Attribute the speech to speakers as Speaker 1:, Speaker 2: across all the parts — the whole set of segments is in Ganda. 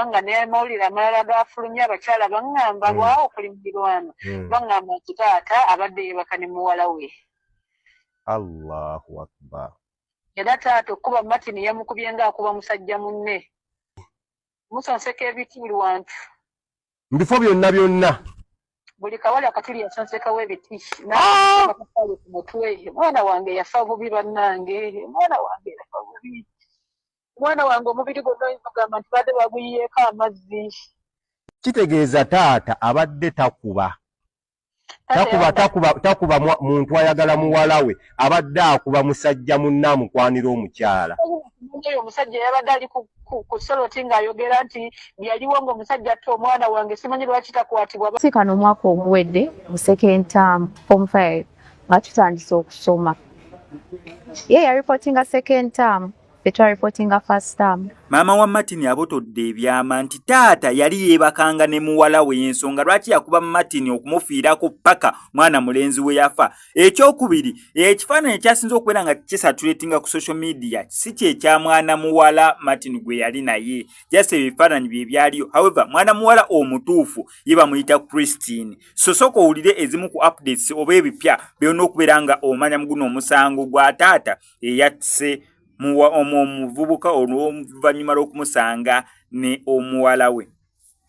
Speaker 1: kubanga ne mawulire amalala gafulumya abakyala baŋŋamba lwawo okulimirwana baŋŋamba nti taata abadde yeebaka ne muwala we.
Speaker 2: Allahu akbar.
Speaker 1: Era taata okuba Martin yamukubye ng'akuba musajja munne. Musonseka ebiti buli wantu.
Speaker 2: Mu bifo byonna.
Speaker 1: Buli kawala katuli yasonsekawo ebiti. N'amataffaali ku mutwe. Mwana wange yafa bubi bannange. Mwana wange omubiri gwonna ogamba nti badde baguyiyeeko amazzi.
Speaker 2: Kitegeeza taata abadde takuba muntu ayagala muwala we, abadde akuba musajja munne amukwanira omukyala.
Speaker 1: Omusajja yabadde ali ku soloti ng'ayogera nti yaliwo ng'omusajja atta omwana wange simanyi lwaki takwatibwa.
Speaker 3: Si kano omwaka oguwedde mu second term form 5 nga tutandise okusoma. Ye yaripootinga second term, ffe twaripootinga first term.
Speaker 4: Maama wa Martin abotodde ebyama nti taata yali yeebakanga ne muwala we, ensonga lwaki yakuba Martin okumufiirako paka mwana mulenzi we yafa. Ekyokubiri, ekifaananyi ekyasinze okubeera nga kisatuletinga ku social media si kyekya mwana muwala Martin gwe yali naye, just ebifaananyi bye byaliyo. However, mwana muwala omutuufu ye bamuyita Christine. Sosoko owulire ezimu ku updates oba ebipya byonna okubeera nga omanya muguno omusango gwa taata eyattise omuvubuka oluvannyuma lw'okumusanga ne omuwala we.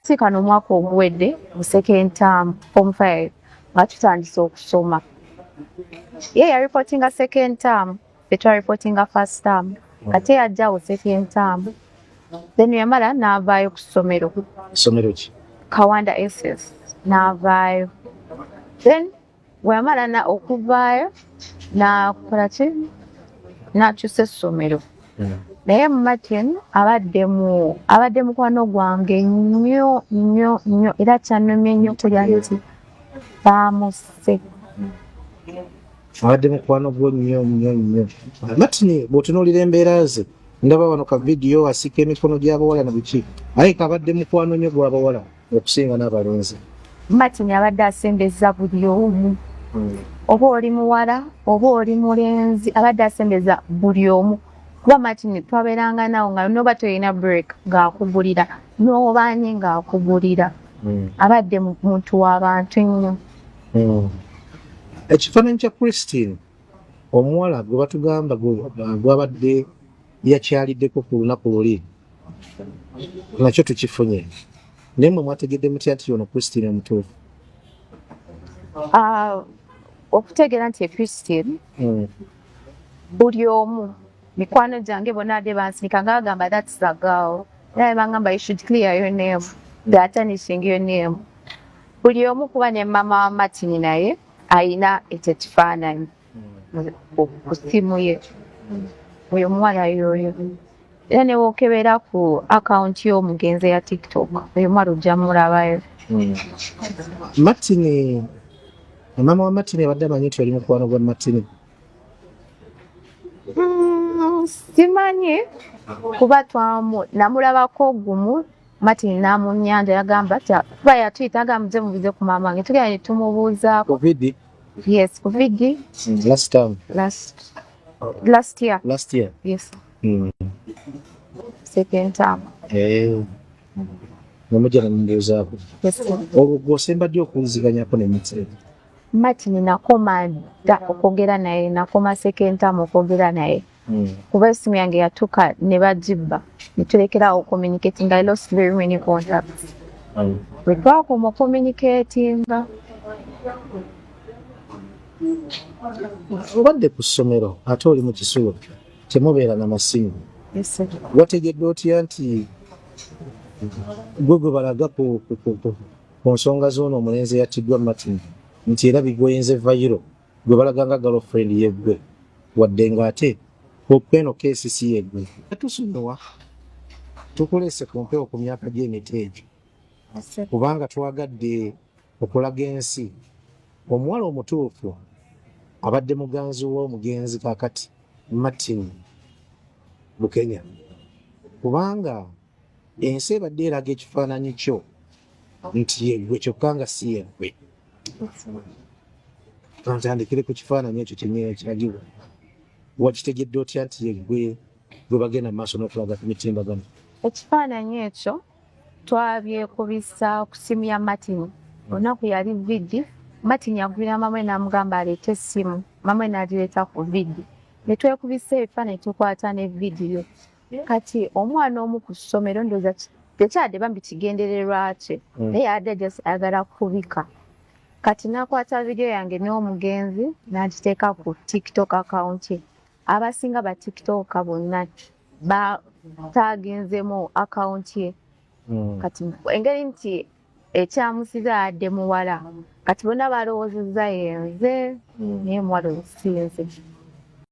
Speaker 3: Si kano omwaka oguwedde mu second term form 5 nga tutandise okusoma. Ye yaripootinga second term, ffe twaripootinga first term. Kati yajjawo second term. Then yamala n'avaayo ku ssomero.
Speaker 5: Ssomero ki?
Speaker 3: Kawanda SS. N'avaayo. Then weyamala okuvaayo n'akola ki? N'akyusa essomero. Naye Martin abadde mukwano gwange nnyo era kyannumye nnyo kulya nti baamusse.
Speaker 5: Abadde mukwano gwo nnyo. Martin bw'otunuulira embeera ze ndaba wano ka vidiyo asika emikono gy'abawala na biki. Aye kabadde mukwano nnyo gw'abawala okusinga n'abalenzi.
Speaker 3: Martin abadde asembeza buli omu. Oba oli muwala oba oli mulenzi abadde asembeza buli omu. Kuba Martin twabeeranga nawo nga noba toyina break ng'akugulira n'obaanye ng'akugulira. Abadde muntu w'abantu nnyo.
Speaker 5: Ekifaananyi kya Christine omuwala gwe batugamba gwabadde yakyaliddeko ku lunaku luli nakyo tukifunye. Naye mwe mwategedde mutya nti ono Christine omutuufu?
Speaker 3: Okutegeera nti Christine buli omu mikwano gyange bonna ade bansinika nga bagamba that's the girl. Naye bangamba you should clear your name. They are tarnishing your name. Buli omu kuba ne mama wa Martin naye ayina ekyo ekifaananyi ku ssimu ye. Oyo muwala yoyo. Era ne wookebera ku akawunti y'omugenzi ya TikTok. Oyo mwala ojja mulabayo.
Speaker 5: Martin, mama wa Martin abadde amanyi nti oli mukwano gwa Martin?
Speaker 3: Simanyi kuba namulabako gumu Martin n'amunyanja yagamba kuba yatuyita agamba muje mubize ku maama wange tugenda ne tumubuuzaako.
Speaker 5: Covid?
Speaker 3: Yes, Covid.
Speaker 5: Last time?
Speaker 3: Last year.
Speaker 5: Last year?
Speaker 3: Yes. Second time.
Speaker 5: Namujja namubuuzaako.
Speaker 3: Yes.
Speaker 5: Olwo gw'osemba ddi okuwuliziganyako ne Martin?
Speaker 3: Martin nakoma dda okwogera naye, nakoma second time okwogera naye. Kuba essimu yange yatuuka ne bagibba ne tulekerawo communicating. I lost very many contacts. Bwe twakoma communicatinga.
Speaker 5: Obadde ku ssomero ate oli mu kisulo temubeera na masimu.
Speaker 3: Yes.
Speaker 5: Wategedde otya nti gwe balaga ku nsonga z'ono omulenzi eyatiddwa Martin nti era bigwenze vayiro gwe balaga nga girlfriend yeggwe wadde ng'ate okweno keesi si yeggwe. Tusonyiwa tukulese ku mpewo ku myaka gy'emiteejo kubanga twagadde okulaga ensi omuwala omutuufu abadde muganzi w'omugenzi kakati Martin Bukenya kubanga ensi ebadde eraga ekifaananyi kyo nti yeggwe kyokka nga si yeggwe. Kantandikire ku kifaananyi ekyo kyennyini ekiragibwa. Wakitegedde otya nti yeggwe gwe bagenda mu maaso n'okulaga ku mitimbagano?
Speaker 3: Ekifaananyi ekyo twabyekubisa ku ssimu ya Martin. Olunaku yali vidi. Martin yagwira mamwe n'amugamba aleete essimu. Mamwe n'agireeta ku vidi. Ne twekubisa ebifaananyi tukwata ne vidiyo. Kati omwana omu ku ssomero ndowooza tekyadde bambi kigendererwa kye. Naye yadde just ayagala kubika. Kati n'akwata vidiyo yange n'omugenzi n'agiteeka ku TikTok account ye. Abasinga ba TikTok bonna batagenzemu account ye. Kati engeri nti ekyamusiza adde muwala. Kati bonna balowoozezza yenze naye muwala osinze.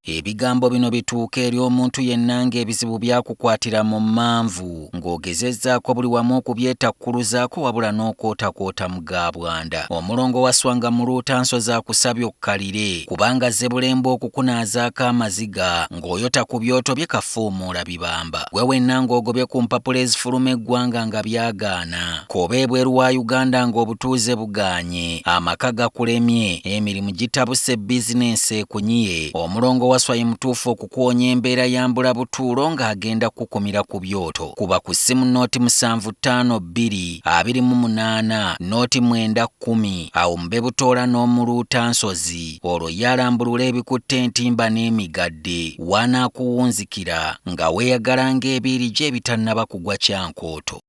Speaker 6: Ebigambo bino bituuka eri omuntu yenna ng'ebizibu byakukwatira mu manvu ng'ogezezzaako buli wamu okubyetakkuluzaako wabula n'okootakoota mu gaabwanda. Omulongo wa Swanga mu Luutansozi akusabye okkalire kubanga Zebbulembe okukunaazaako amaziga ng'oyota ku byoto bye kafuumuula bibamba. Gwe wenna ng'ogobye ku mpapula ezifuluma eggwanga nga byagaana. Koba ebweru wa Uganda ng'obutuuze bugaanye, amaka gakulemye, emirimu gitabuse bizinensi ekunyiye. Omulongo wa Swai mutuufu okukuwonya embeera ya mbulabutuulo ng'agenda kukumira ku byoto. Kuba ku ssimu nooti 7552 28 nooti 910 awo mube butoola n'omu Luutansozi olwo yalambulula ebikutte entimba n'emigadde wanaakuwunzikira nga weeyagala ng'ebiiri gye ebitannaba kugwa kyankooto.